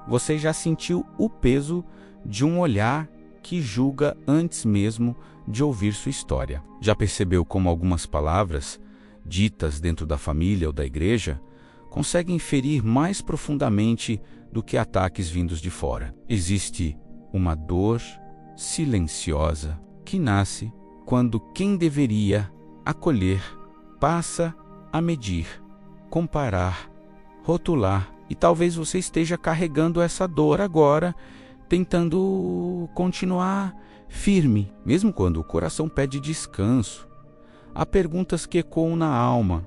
você já sentiu o peso de um olhar que julga antes mesmo de ouvir sua história. Já percebeu como algumas palavras, ditas dentro da família ou da igreja, conseguem ferir mais profundamente do que ataques vindos de fora? Existe uma dor silenciosa que nasce quando quem deveria acolher passa a medir, comparar, rotular, e talvez você esteja carregando essa dor agora, tentando continuar firme, mesmo quando o coração pede descanso. Há perguntas que ecoam na alma,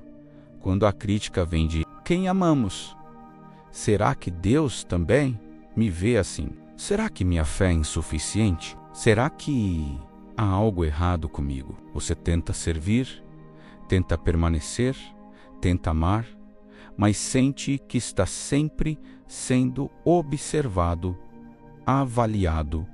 quando a crítica vem de quem amamos. Será que Deus também me vê assim? Será que minha fé é insuficiente? Será que há algo errado comigo? Você tenta servir, tenta permanecer, tenta amar, mas sente que está sempre sendo observado, avaliado,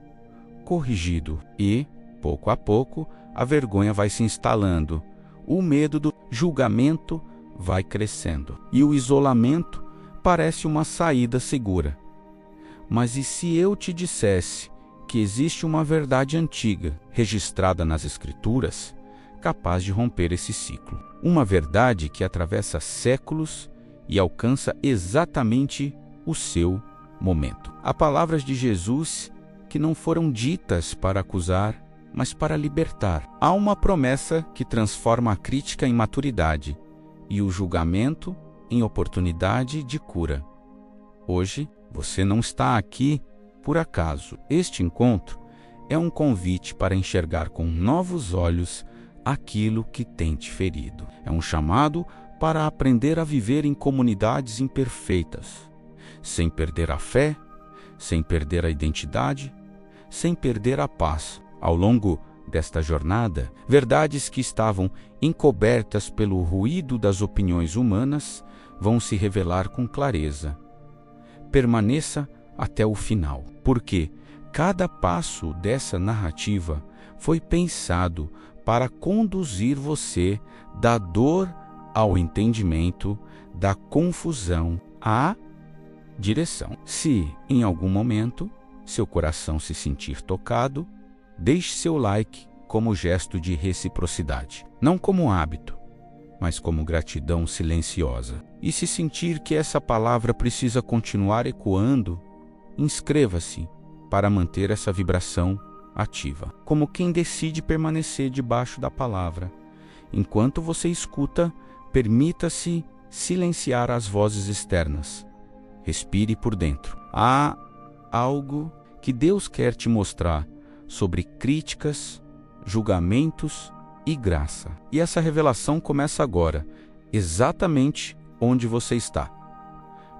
corrigido e, pouco a pouco, a vergonha vai se instalando, o medo do julgamento vai crescendo e o isolamento parece uma saída segura. Mas e se eu te dissesse que existe uma verdade antiga, registrada nas Escrituras, capaz de romper esse ciclo? Uma verdade que atravessa séculos e alcança exatamente o seu momento. Há palavras de Jesus que não foram ditas para acusar, mas para libertar. Há uma promessa que transforma a crítica em maturidade e o julgamento em oportunidade de cura. Hoje, você não está aqui por acaso. Este encontro é um convite para enxergar com novos olhos aquilo que tem te ferido. É um chamado para aprender a viver em comunidades imperfeitas, sem perder a fé, sem perder a identidade, sem perder a paz. Ao longo desta jornada, verdades que estavam encobertas pelo ruído das opiniões humanas vão se revelar com clareza. Permaneça até o final, porque cada passo dessa narrativa foi pensado para conduzir você da dor ao entendimento, da confusão à direção. Se, em algum momento, seu coração se sentir tocado, deixe seu like como gesto de reciprocidade, não como hábito, mas como gratidão silenciosa. E se sentir que essa palavra precisa continuar ecoando, inscreva-se para manter essa vibração ativa, como quem decide permanecer debaixo da palavra. Enquanto você escuta, permita-se silenciar as vozes externas. Respire por dentro. Há algo que Deus quer te mostrar sobre críticas, julgamentos e graça. E essa revelação começa agora, exatamente onde você está.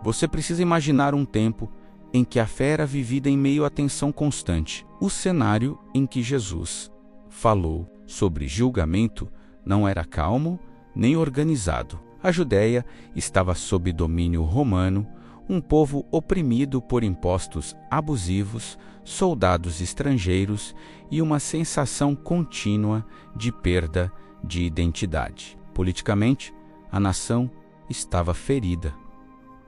Você precisa imaginar um tempo em que a fé era vivida em meio à tensão constante. O cenário em que Jesus falou sobre julgamento não era calmo nem organizado. A Judéia estava sob domínio romano, um povo oprimido por impostos abusivos, soldados estrangeiros e uma sensação contínua de perda de identidade. Politicamente, a nação estava ferida.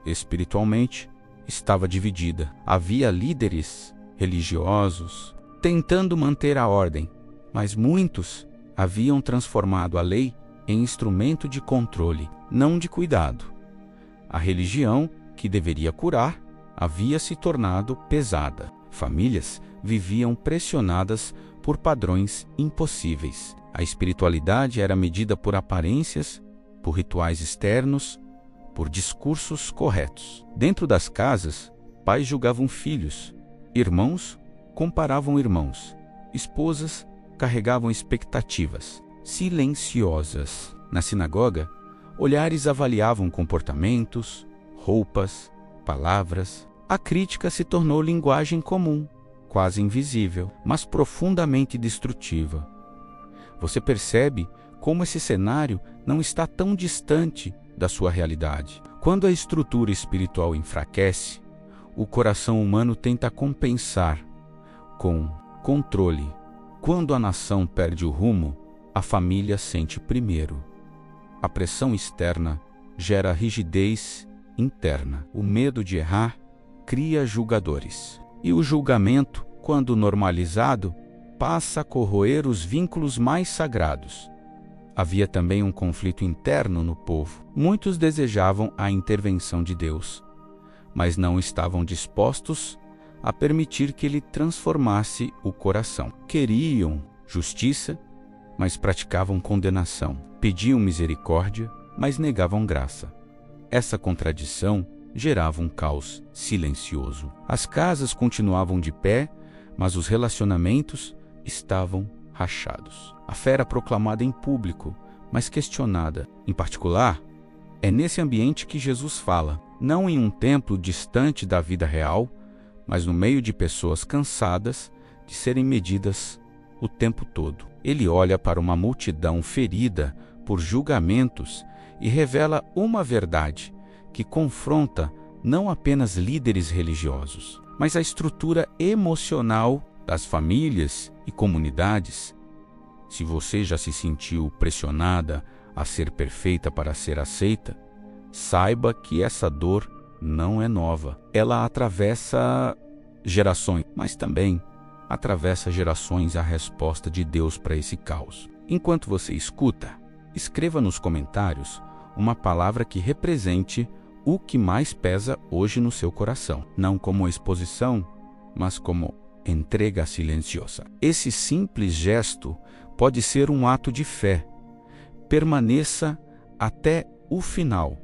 Espiritualmente, estava dividida. Havia líderes religiosos tentando manter a ordem, mas muitos haviam transformado a lei em instrumento de controle, não de cuidado. A religião, que deveria curar, havia se tornado pesada. Famílias viviam pressionadas por padrões impossíveis. A espiritualidade era medida por aparências, por rituais externos, por discursos corretos. Dentro das casas, pais julgavam filhos, irmãos comparavam irmãos, esposas carregavam expectativas silenciosas. Na sinagoga, olhares avaliavam comportamentos, roupas, palavras. A crítica se tornou linguagem comum, quase invisível, mas profundamente destrutiva. Você percebe como esse cenário não está tão distante da sua realidade. Quando a estrutura espiritual enfraquece, o coração humano tenta compensar com controle. Quando a nação perde o rumo, a família sente primeiro. A pressão externa gera rigidez interna. O medo de errar cria julgadores. E o julgamento, quando normalizado, passa a corroer os vínculos mais sagrados. Havia também um conflito interno no povo. Muitos desejavam a intervenção de Deus, mas não estavam dispostos a permitir que ele transformasse o coração. Queriam justiça, mas praticavam condenação. Pediam misericórdia, mas negavam graça. Essa contradição gerava um caos silencioso. As casas continuavam de pé, mas os relacionamentos estavam rachados. A fé era proclamada em público, mas questionada. Em particular, é nesse ambiente que Jesus fala, não em um templo distante da vida real, mas no meio de pessoas cansadas de serem medidas o tempo todo. Ele olha para uma multidão ferida por julgamentos e revela uma verdade que confronta não apenas líderes religiosos, mas a estrutura emocional das famílias e comunidades. Se você já se sentiu pressionada a ser perfeita para ser aceita, saiba que essa dor não é nova. Ela atravessa gerações, mas também atravessa gerações a resposta de Deus para esse caos. Enquanto você escuta, escreva nos comentários uma palavra que represente o que mais pesa hoje no seu coração, não como exposição, mas como entrega silenciosa. Esse simples gesto pode ser um ato de fé. Permaneça até o final,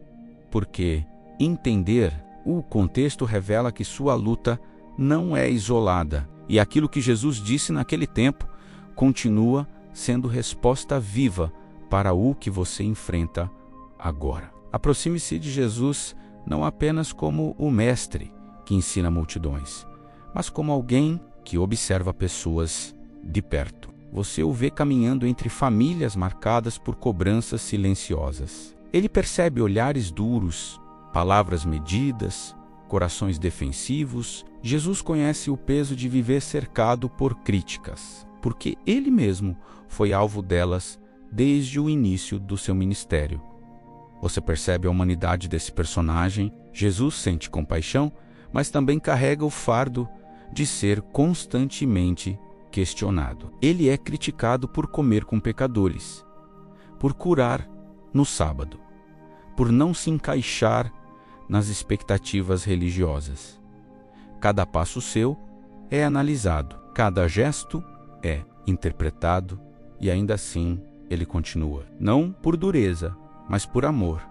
porque entender o contexto revela que sua luta não é isolada, e aquilo que Jesus disse naquele tempo continua sendo resposta viva para o que você enfrenta agora. Aproxime-se de Jesus não apenas como o mestre que ensina multidões, mas como alguém que observa pessoas de perto. Você o vê caminhando entre famílias marcadas por cobranças silenciosas. Ele percebe olhares duros, palavras medidas, corações defensivos. Jesus conhece o peso de viver cercado por críticas, porque ele mesmo foi alvo delas desde o início do seu ministério. Você percebe a humanidade desse personagem. Jesus sente compaixão, mas também carrega o fardo de ser constantemente questionado. Ele é criticado por comer com pecadores, por curar no sábado, por não se encaixar nas expectativas religiosas. Cada passo seu é analisado, cada gesto é interpretado, e ainda assim ele continua. Não por dureza, mas por amor.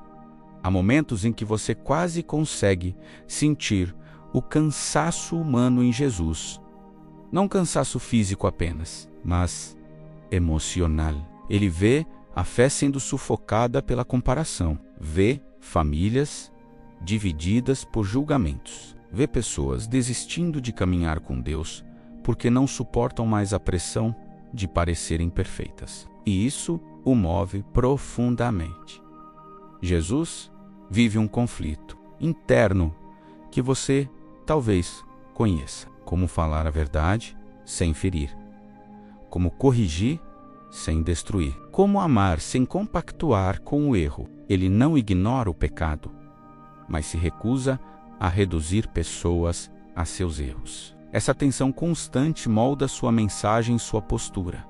Há momentos em que você quase consegue sentir o cansaço humano em Jesus. Não cansaço físico apenas, mas emocional. Ele vê a fé sendo sufocada pela comparação. Vê famílias divididas por julgamentos. Vê pessoas desistindo de caminhar com Deus porque não suportam mais a pressão de parecerem perfeitas. E isso o move profundamente. Jesus vive um conflito interno que você talvez conheça. Como falar a verdade sem ferir. Como corrigir sem destruir. Como amar sem compactuar com o erro. Ele não ignora o pecado, mas se recusa a reduzir pessoas a seus erros. Essa tensão constante molda sua mensagem e sua postura.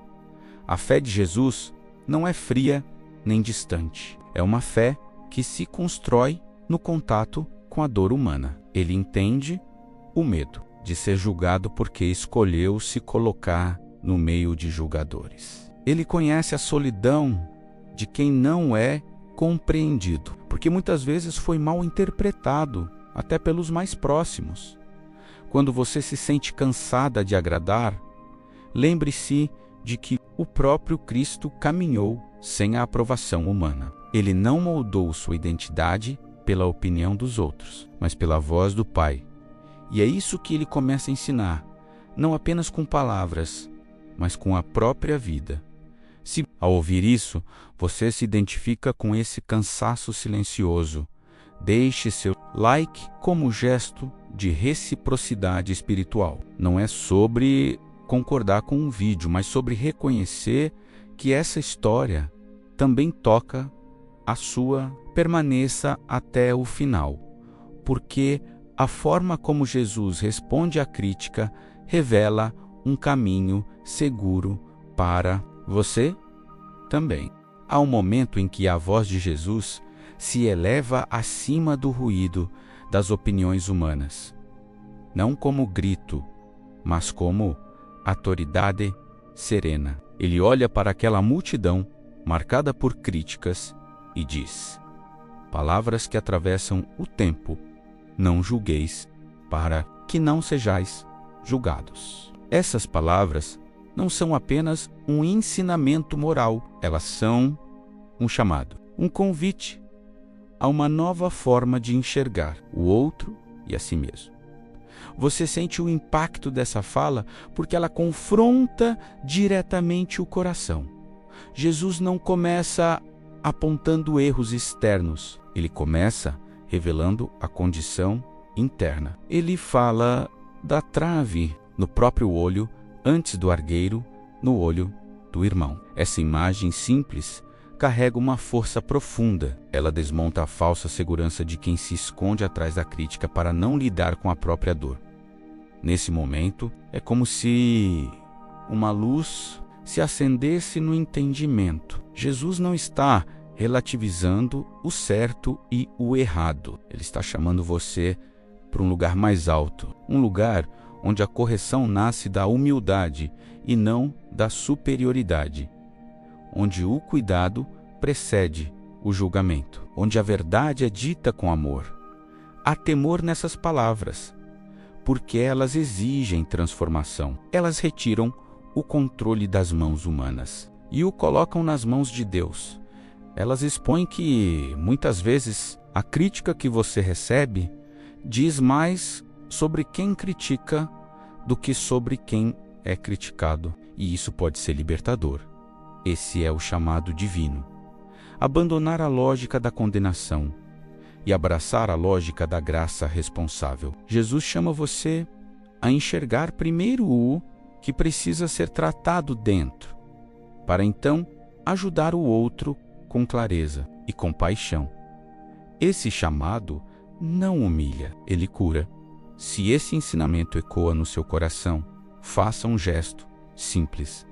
A fé de Jesus não é fria nem distante. É uma fé que se constrói no contato com a dor humana. Ele entende o medo de ser julgado porque escolheu se colocar no meio de julgadores. Ele conhece a solidão de quem não é compreendido, porque muitas vezes foi mal interpretado, até pelos mais próximos. Quando você se sente cansada de agradar, lembre-se de que o próprio Cristo caminhou sem a aprovação humana. Ele não moldou sua identidade pela opinião dos outros, mas pela voz do Pai. E é isso que ele começa a ensinar, não apenas com palavras, mas com a própria vida. Se, ao ouvir isso, você se identifica com esse cansaço silencioso, deixe seu like como gesto de reciprocidade espiritual. Não é sobre concordar com um vídeo, mas sobre reconhecer que essa história também toca a sua. Permaneça até o final, porque A forma como Jesus responde à crítica revela um caminho seguro para você também. Há um momento em que a voz de Jesus se eleva acima do ruído das opiniões humanas, não como grito, mas como autoridade serena. Ele olha para aquela multidão marcada por críticas e diz: palavras que atravessam o tempo, não julgueis, para que não sejais julgados. Essas palavras não são apenas um ensinamento moral, elas são um chamado, um convite a uma nova forma de enxergar o outro e a si mesmo. Você sente o impacto dessa fala porque ela confronta diretamente o coração. Jesus não começa apontando erros externos, ele começa revelando a condição interna. Ele fala da trave no próprio olho antes do argueiro no olho do irmão. Essa imagem simples carrega uma força profunda. Ela desmonta a falsa segurança de quem se esconde atrás da crítica para não lidar com a própria dor. Nesse momento, é como se uma luz se acendesse no entendimento. Jesus não está relativizando o certo e o errado. Ele está chamando você para um lugar mais alto, um lugar onde a correção nasce da humildade e não da superioridade, onde o cuidado precede o julgamento, onde a verdade é dita com amor. Há temor nessas palavras, porque elas exigem transformação. Elas retiram o controle das mãos humanas e o colocam nas mãos de Deus. Elas expõem que, muitas vezes, a crítica que você recebe diz mais sobre quem critica do que sobre quem é criticado. E isso pode ser libertador. Esse é o chamado divino. Abandonar a lógica da condenação e abraçar a lógica da graça responsável. Jesus chama você a enxergar primeiro o que precisa ser tratado dentro, para então ajudar o outro com clareza e compaixão. Esse chamado não humilha, ele cura. Se esse ensinamento ecoa no seu coração, faça um gesto simples.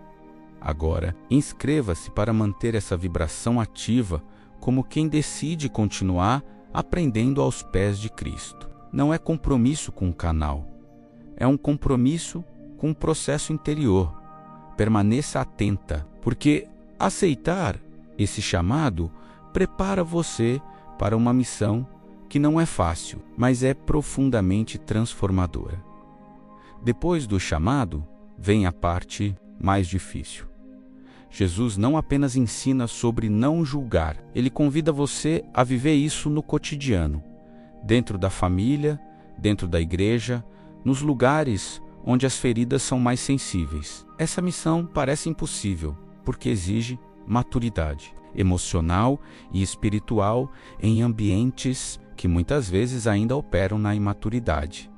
Agora, inscreva-se para manter essa vibração ativa como quem decide continuar aprendendo aos pés de Cristo. Não é compromisso com o canal, é um compromisso com o processo interior. Permaneça atenta, porque aceitar esse chamado prepara você para uma missão que não é fácil, mas é profundamente transformadora. Depois do chamado, vem a parte mais difícil. Jesus não apenas ensina sobre não julgar, ele convida você a viver isso no cotidiano, dentro da família, dentro da igreja, nos lugares onde as feridas são mais sensíveis. Essa missão parece impossível, porque exige maturidade emocional e espiritual em ambientes que muitas vezes ainda operam na imaturidade.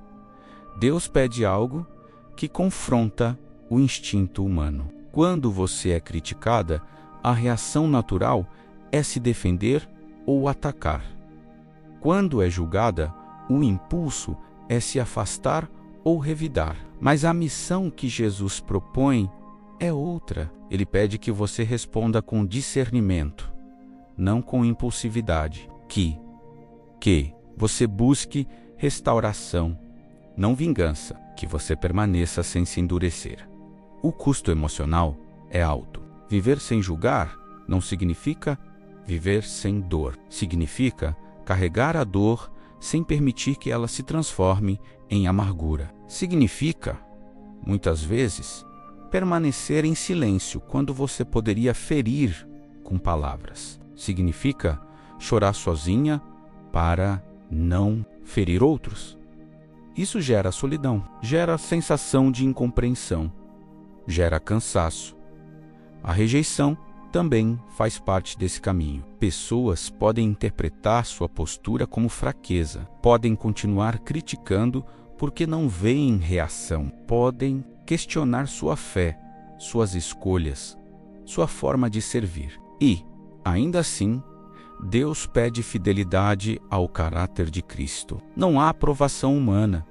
Deus pede algo que confronta o instinto humano. Quando você é criticada, a reação natural é se defender ou atacar. Quando é julgada, o impulso é se afastar ou revidar. Mas a missão que Jesus propõe é outra. Ele pede que você responda com discernimento, não com impulsividade. Que você busque restauração, não vingança, que você permaneça sem se endurecer. O custo emocional é alto. Viver sem julgar não significa viver sem dor. Significa carregar a dor sem permitir que ela se transforme em amargura. Significa, muitas vezes, permanecer em silêncio quando você poderia ferir com palavras. Significa chorar sozinha para não ferir outros. Isso gera solidão, gera sensação de incompreensão, gera cansaço. A rejeição também faz parte desse caminho. Pessoas podem interpretar sua postura como fraqueza, podem continuar criticando porque não veem reação, podem questionar sua fé, suas escolhas, sua forma de servir. E, ainda assim, Deus pede fidelidade ao caráter de Cristo. Não há aprovação humana.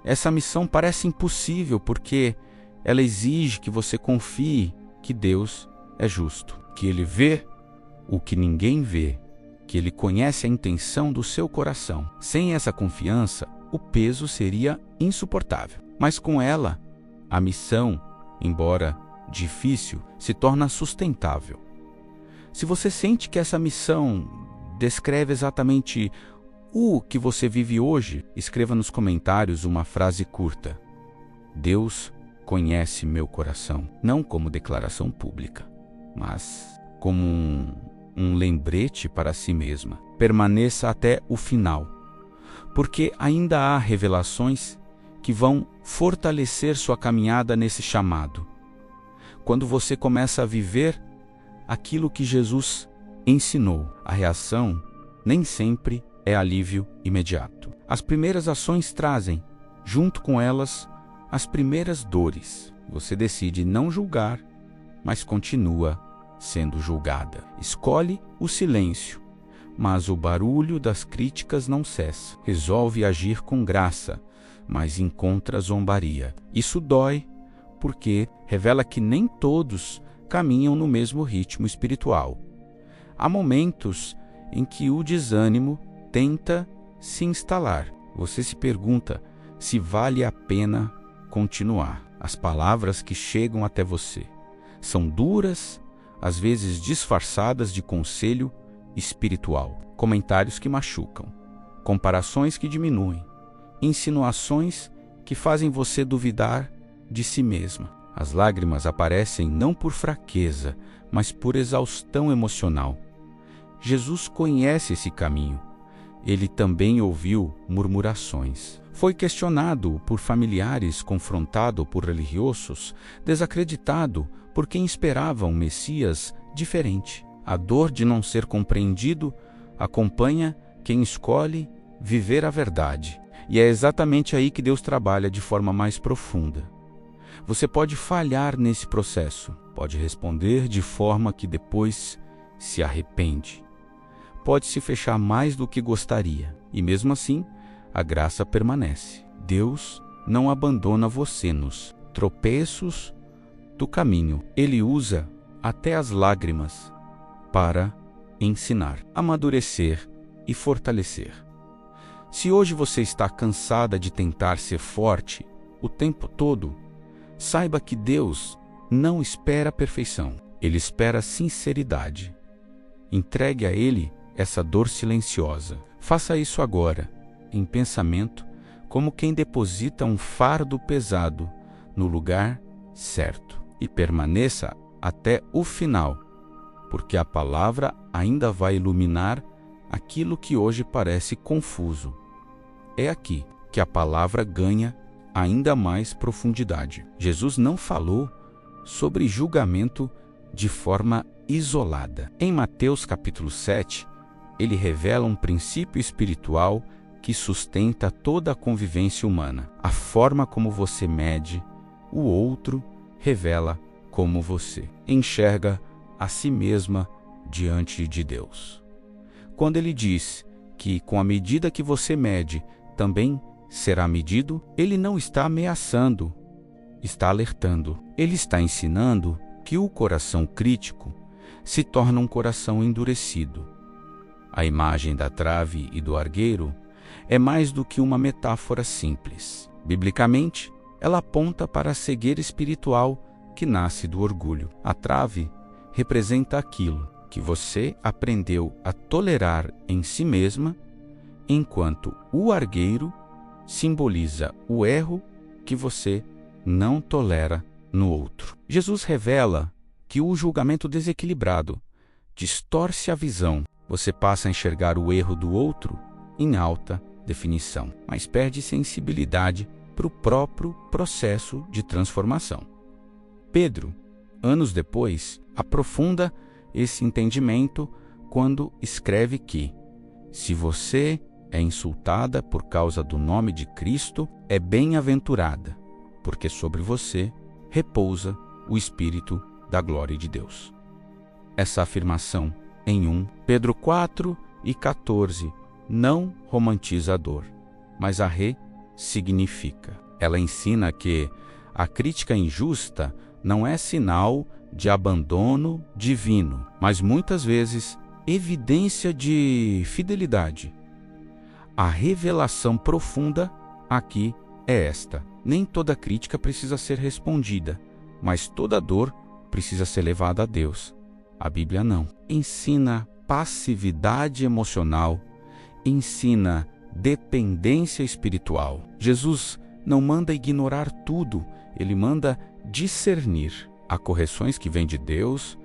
Essa missão parece impossível porque ela exige que você confie que Deus é justo, que Ele vê o que ninguém vê, que Ele conhece a intenção do seu coração. Sem essa confiança, o peso seria insuportável. Mas com ela, a missão, embora difícil, se torna sustentável. Se você sente que essa missão descreve exatamente o que você vive hoje, escreva nos comentários uma frase curta. Deus conhece meu coração, não como declaração pública, mas como um lembrete para si mesma. Permaneça até o final, porque ainda há revelações que vão fortalecer sua caminhada nesse chamado. Quando você começa a viver aquilo que Jesus ensinou, a reação nem sempre é alívio imediato. As primeiras ações trazem, junto com elas, as primeiras dores. Você decide não julgar, mas continua sendo julgada. Escolhe o silêncio, mas o barulho das críticas não cessa. Resolve agir com graça, mas encontra zombaria. Isso dói, porque revela que nem todos caminham no mesmo ritmo espiritual. Há momentos em que o desânimo tenta se instalar. Você se pergunta se vale a pena continuar. As palavras que chegam até você são duras, às vezes disfarçadas de conselho espiritual. Comentários que machucam, comparações que diminuem, insinuações que fazem você duvidar de si mesma. As lágrimas aparecem não por fraqueza, mas por exaustão emocional. Jesus conhece esse caminho. Ele também ouviu murmurações. Foi questionado por familiares, confrontado por religiosos, desacreditado por quem esperava um Messias diferente. A dor de não ser compreendido acompanha quem escolhe viver a verdade. E é exatamente aí que Deus trabalha de forma mais profunda. Você pode falhar nesse processo, pode responder de forma que depois se arrepende. Pode se fechar mais do que gostaria, e mesmo assim, a graça permanece. Deus não abandona você nos tropeços do caminho. Ele usa até as lágrimas para ensinar, amadurecer e fortalecer. Se hoje você está cansada de tentar ser forte o tempo todo, saiba que Deus não espera a perfeição. Ele espera sinceridade. Entregue a Ele essa dor silenciosa. Faça isso agora, em pensamento, como quem deposita um fardo pesado no lugar certo. E permaneça até o final, porque a palavra ainda vai iluminar aquilo que hoje parece confuso. É aqui que a palavra ganha ainda mais profundidade. Jesus não falou sobre julgamento de forma isolada. Em Mateus capítulo 7, ele revela um princípio espiritual que sustenta toda a convivência humana. A forma como você mede o outro revela como você enxerga a si mesma diante de Deus. Quando ele diz que com a medida que você mede, também será medido, ele não está ameaçando, está alertando. Ele está ensinando que o coração crítico se torna um coração endurecido. A imagem da trave e do argueiro é mais do que uma metáfora simples. Biblicamente, ela aponta para a cegueira espiritual que nasce do orgulho. A trave representa aquilo que você aprendeu a tolerar em si mesma, enquanto o argueiro simboliza o erro que você não tolera no outro. Jesus revela que o julgamento desequilibrado distorce a visão. Você passa a enxergar o erro do outro em alta definição, mas perde sensibilidade para o próprio processo de transformação. Pedro, anos depois, aprofunda esse entendimento quando escreve que, se você é insultada por causa do nome de Cristo, é bem-aventurada, porque sobre você repousa o Espírito da glória de Deus. Essa afirmação em 1 Pedro 4:14 não romantiza a dor, mas a ressignifica. Ela ensina que a crítica injusta não é sinal de abandono divino, mas muitas vezes evidência de fidelidade. A revelação profunda aqui é esta: nem toda crítica precisa ser respondida, mas toda dor precisa ser levada a Deus. A Bíblia não. Ensina passividade emocional, ensina dependência espiritual. Jesus não manda ignorar tudo, ele manda discernir. Há correções que vêm de Deus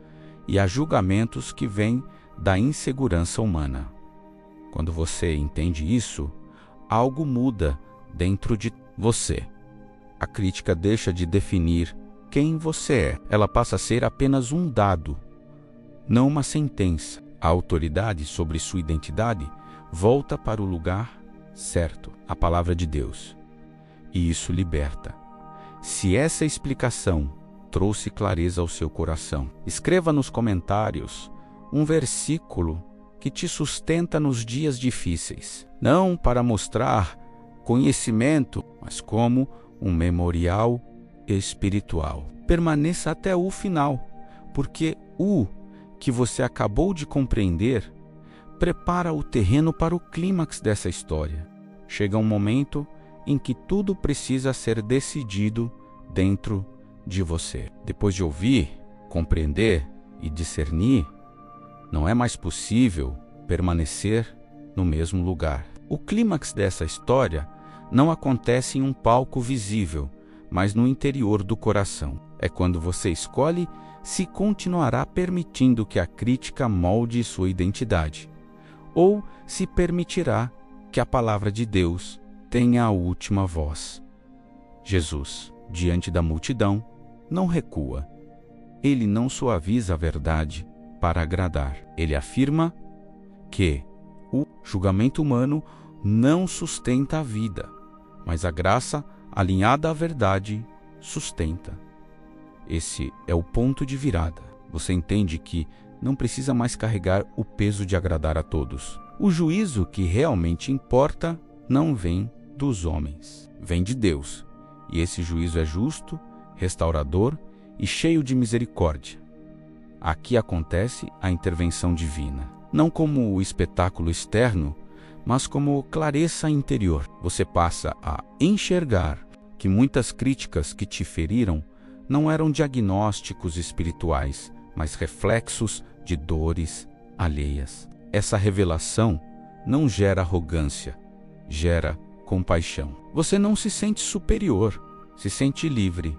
e há julgamentos que vêm da insegurança humana. Quando você entende isso, algo muda dentro de você. A crítica deixa de definir quem você é. Ela passa a ser apenas um dado, não uma sentença. A autoridade sobre sua identidade volta para o lugar certo, a palavra de Deus. E isso liberta. Se essa explicação trouxe clareza ao seu coração, escreva nos comentários um versículo que te sustenta nos dias difíceis, não para mostrar conhecimento, mas como um memorial espiritual. Permaneça até o final, porque o que você acabou de compreender prepara o terreno para o clímax dessa história. Chega um momento em que tudo precisa ser decidido dentro de você. Depois de ouvir, compreender e discernir, não é mais possível permanecer no mesmo lugar. O clímax dessa história não acontece em um palco visível, mas no interior do coração. É quando você escolhe se continuará permitindo que a crítica molde sua identidade, ou se permitirá que a palavra de Deus tenha a última voz. Jesus, diante da multidão, não recua. Ele não suaviza a verdade para agradar. Ele afirma que o julgamento humano não sustenta a vida, mas a graça alinhada à verdade sustenta. Esse é o ponto de virada. Você entende que não precisa mais carregar o peso de agradar a todos. O juízo que realmente importa não vem dos homens, vem de Deus. E esse juízo é justo, restaurador e cheio de misericórdia. Aqui acontece a intervenção divina, não como o espetáculo externo, mas como clareza interior. Você passa a enxergar que muitas críticas que te feriram não eram diagnósticos espirituais, mas reflexos de dores alheias. Essa revelação não gera arrogância, gera compaixão. Você não se sente superior, se sente livre.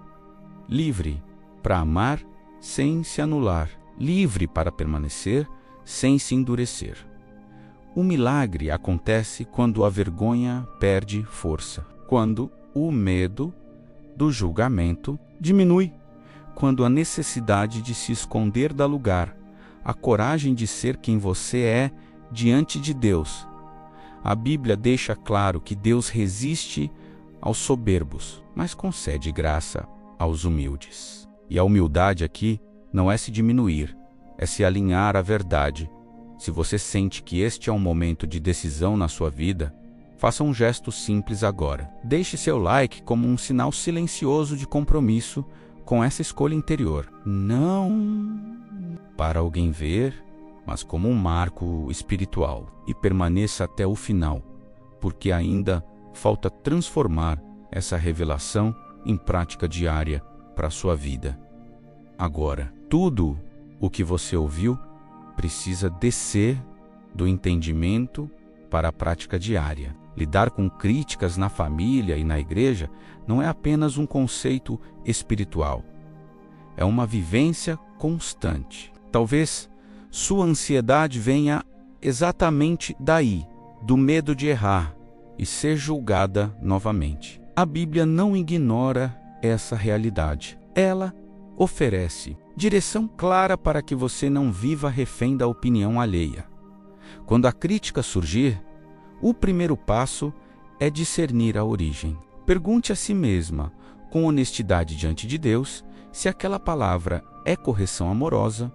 Livre para amar sem se anular, livre para permanecer sem se endurecer. O milagre acontece quando a vergonha perde força, quando o medo do julgamento diminui, quando a necessidade de se esconder dá lugar, a coragem de ser quem você é diante de Deus. A Bíblia deixa claro que Deus resiste aos soberbos, mas concede graça aos humildes. E a humildade aqui não é se diminuir, é se alinhar à verdade. Se você sente que este é um momento de decisão na sua vida, faça um gesto simples agora. Deixe seu like como um sinal silencioso de compromisso com essa escolha interior. Não para alguém ver, mas como um marco espiritual. E permaneça até o final, porque ainda falta transformar essa revelação em prática diária para a sua vida. Agora, tudo o que você ouviu precisa descer do entendimento para a prática diária. Lidar com críticas na família e na igreja não é apenas um conceito espiritual. É uma vivência constante. Talvez sua ansiedade venha exatamente daí, do medo de errar e ser julgada novamente. A Bíblia não ignora essa realidade. Ela oferece direção clara para que você não viva refém da opinião alheia. Quando a crítica surgir, o primeiro passo é discernir a origem. Pergunte a si mesma, com honestidade diante de Deus, se aquela palavra é correção amorosa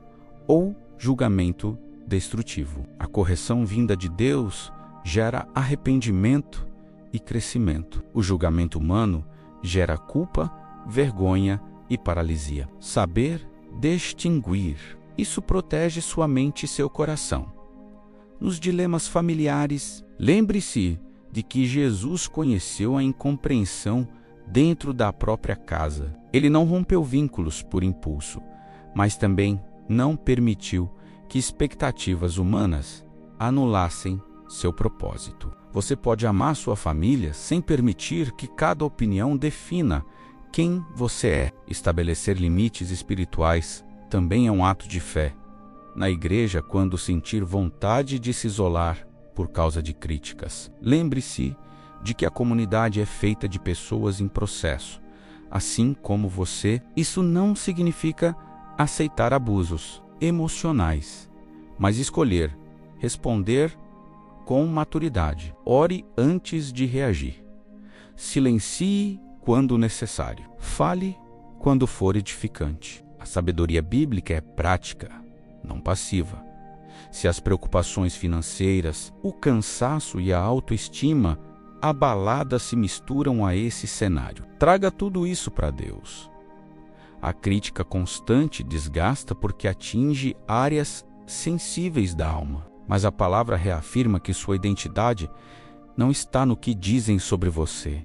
ou julgamento destrutivo. A correção vinda de Deus gera arrependimento e crescimento. O julgamento humano gera culpa, vergonha e paralisia. Saber distinguir. Isso protege sua mente e seu coração. Nos dilemas familiares, lembre-se de que Jesus conheceu a incompreensão dentro da própria casa. Ele não rompeu vínculos por impulso, mas também não permitiu que expectativas humanas anulassem seu propósito. Você pode amar sua família sem permitir que cada opinião defina quem você é. Estabelecer limites espirituais também é um ato de fé. Na igreja, quando sentir vontade de se isolar por causa de críticas, lembre-se de que a comunidade é feita de pessoas em processo, assim como você. Isso não significa aceitar abusos emocionais, mas escolher responder com maturidade. Ore antes de reagir. Silencie quando necessário. Fale quando for edificante. A sabedoria bíblica é prática, não passiva. Se as preocupações financeiras, o cansaço e a autoestima abaladas se misturam a esse cenário, traga tudo isso para Deus. A crítica constante desgasta porque atinge áreas sensíveis da alma, mas a palavra reafirma que sua identidade não está no que dizem sobre você,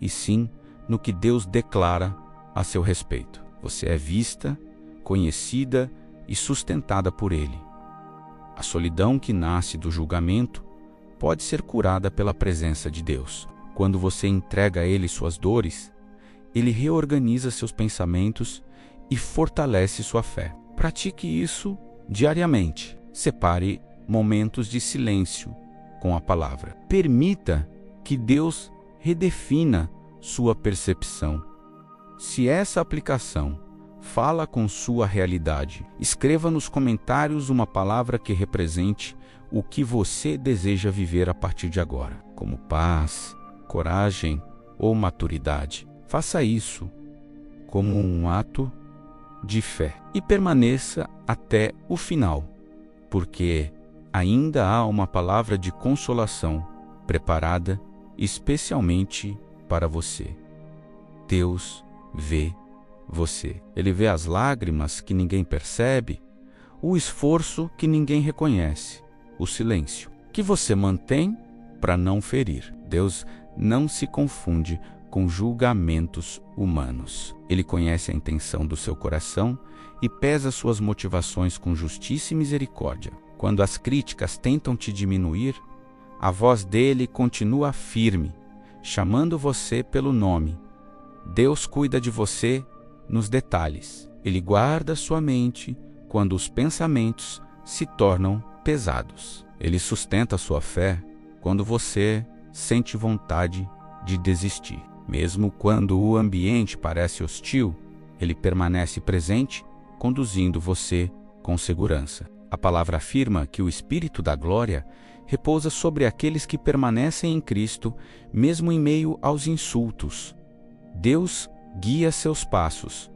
e sim no que Deus declara a seu respeito. Você é vista, conhecida e sustentada por Ele. A solidão que nasce do julgamento pode ser curada pela presença de Deus. Quando você entrega a Ele suas dores, Ele reorganiza seus pensamentos e fortalece sua fé. Pratique isso diariamente. Separe momentos de silêncio com a palavra. Permita que Deus redefina sua percepção. Se essa aplicação fala com sua realidade, escreva nos comentários uma palavra que represente o que você deseja viver a partir de agora, como paz, coragem ou maturidade. Faça isso como um ato de fé e permaneça até o final, porque ainda há uma palavra de consolação preparada especialmente para você. Deus vê você. Ele vê as lágrimas que ninguém percebe, o esforço que ninguém reconhece, o silêncio que você mantém para não ferir. Deus não se confunde com julgamentos humanos. Ele conhece a intenção do seu coração e pesa suas motivações com justiça e misericórdia. Quando as críticas tentam te diminuir, a voz dele continua firme, chamando você pelo nome. Deus cuida de você nos detalhes. Ele guarda sua mente quando os pensamentos se tornam pesados. Ele sustenta sua fé quando você sente vontade de desistir. Mesmo quando o ambiente parece hostil, ele permanece presente, conduzindo você com segurança. A palavra afirma que o Espírito da Glória repousa sobre aqueles que permanecem em Cristo, mesmo em meio aos insultos. Deus guia seus passos.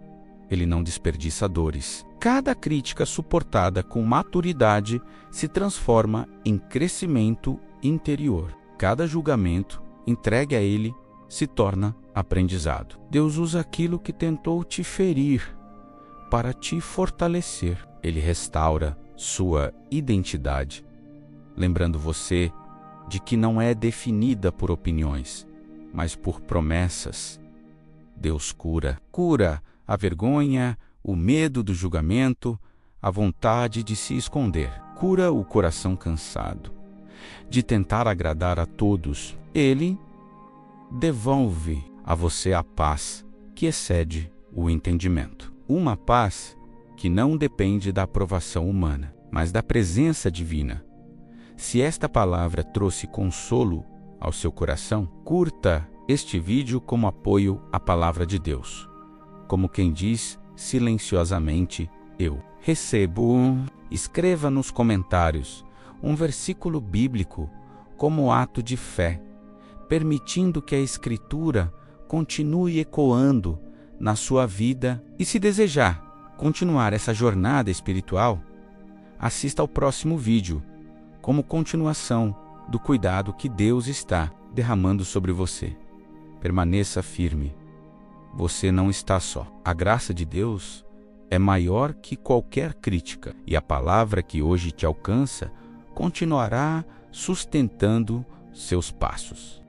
Ele não desperdiça dores. Cada crítica suportada com maturidade se transforma em crescimento interior. Cada julgamento entregue a Ele se torna aprendizado. Deus usa aquilo que tentou te ferir para te fortalecer. Ele restaura sua identidade, lembrando você de que não é definida por opiniões, mas por promessas. Deus cura a vergonha, o medo do julgamento, a vontade de se esconder. Cura o coração cansado de tentar agradar a todos. Ele devolve a você a paz que excede o entendimento. Uma paz que não depende da aprovação humana, mas da presença divina. Se esta palavra trouxe consolo ao seu coração, curta este vídeo como apoio à palavra de Deus. Como quem diz silenciosamente, eu recebo. Escreva nos comentários um versículo bíblico como ato de fé, permitindo que a Escritura continue ecoando na sua vida. E se desejar continuar essa jornada espiritual, Assista ao próximo vídeo, como continuação do cuidado que Deus está derramando sobre você. Permaneça firme. Você não está só. A graça de Deus é maior que qualquer crítica, e a palavra que hoje te alcança continuará sustentando seus passos.